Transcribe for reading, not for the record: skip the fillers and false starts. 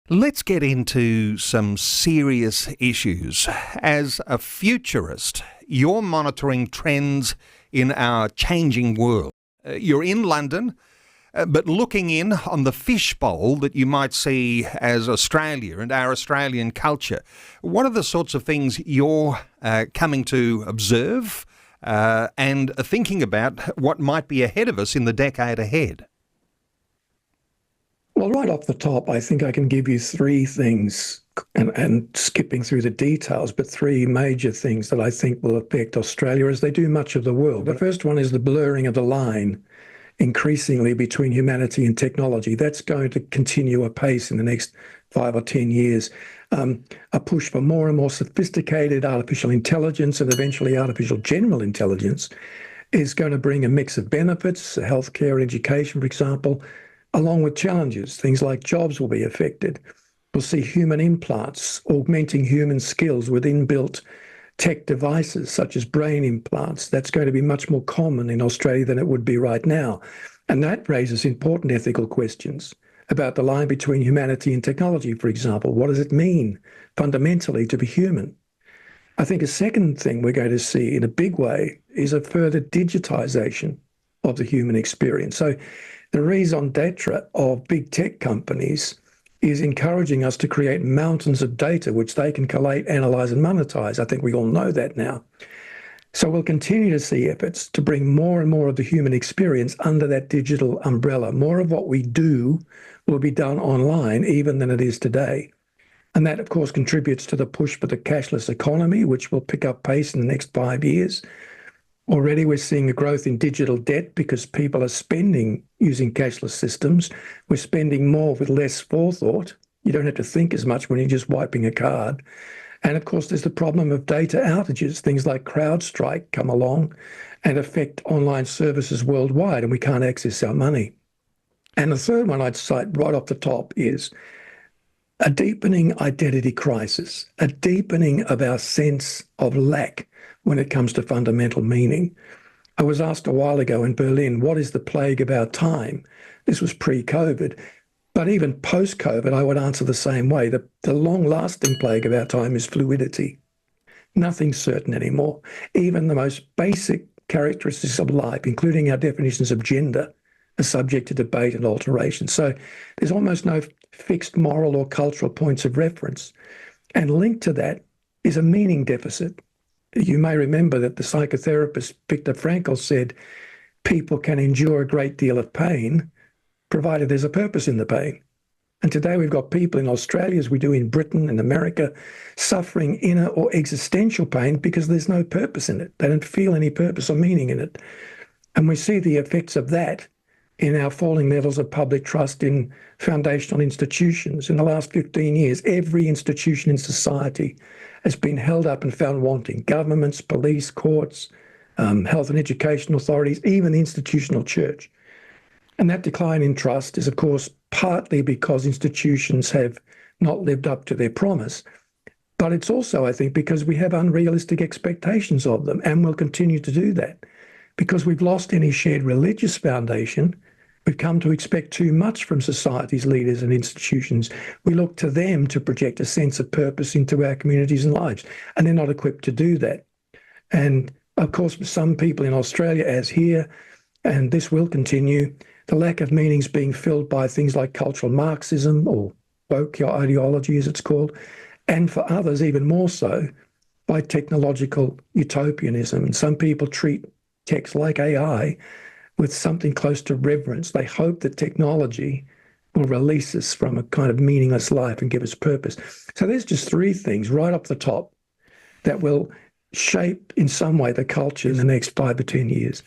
Let's get into some serious issues. As a futurist, you're monitoring trends in our changing world. You're in London, but looking in on the fishbowl that you might see as Australia and our Australian culture. What are the sorts of things you're coming to observe and thinking about what might be ahead of us in the decade ahead? Well, right off the top, I think I can give you three things, and skipping through the details, but three major things that I think will affect Australia as they do much of the world. The first one is the blurring of the line increasingly between humanity and technology. That's going to continue apace in the next 5 or 10 years. A push for more and more sophisticated artificial intelligence and eventually artificial general intelligence is going to bring a mix of benefits, healthcare, education, for example, along with challenges. Things like jobs will be affected. We'll see human implants augmenting human skills with inbuilt tech devices such as brain implants. That's going to be much more common in Australia than it would be right now. And that raises important ethical questions about the line between humanity and technology, for example. What does it mean fundamentally to be human? I think a second thing we're going to see in a big way is a further digitization of the human experience. So the raison d'etre of big tech companies is encouraging us to create mountains of data which they can collate, analyze, and monetize. I think we all know that now. So we'll continue to see efforts to bring more and more of the human experience under that digital umbrella. More of what we do will be done online even than it is today. And that, of course, contributes to the push for the cashless economy, which will pick up pace in the next 5 years. Already we're seeing a growth in digital debt because people are spending using cashless systems. We're spending more with less forethought. You don't have to think as much when you're just wiping a card. And of course, there's the problem of data outages. Things like CrowdStrike come along and affect online services worldwide, and we can't access our money. And the third one I'd cite right off the top is a deepening identity crisis, a deepening of our sense of lack when it comes to fundamental meaning. I was asked a while ago in Berlin, what is the plague of our time? This was pre-COVID. But even post-COVID, I would answer the same way. The long-lasting plague of our time is fluidity. Nothing's certain anymore. Even the most basic characteristics of life, including our definitions of gender, are subject to debate and alteration. So there's almost no fixed moral or cultural points of reference. And linked to that is a meaning deficit. You may remember that the psychotherapist Viktor Frankl said people can endure a great deal of pain provided there's a purpose in the pain. And today we've got people in Australia, as we do in Britain and America, suffering inner or existential pain because there's no purpose in it. They don't feel any purpose or meaning in it. And we see the effects of that in our falling levels of public trust in foundational institutions. In the last 15 years, every institution in society has been held up and found wanting. Governments, police, courts, health and education authorities, even the institutional church. And that decline in trust is, of course, partly because institutions have not lived up to their promise. But it's also, I think, because we have unrealistic expectations of them, and will continue to do that. Because we've lost any shared religious foundation, we've come to expect too much from society's leaders and institutions. We look to them to project a sense of purpose into our communities and lives, and they're not equipped to do that. And of course, for some people in Australia, as here, and this will continue, the lack of meaning is being filled by things like cultural Marxism or woke ideology, as it's called, and for others, even more so, by technological utopianism. And some people treat texts like AI with something close to reverence. They hope that technology will release us from a kind of meaningless life and give us purpose. So there's just three things right up the top that will shape in some way the culture in the next 5 to 10 years.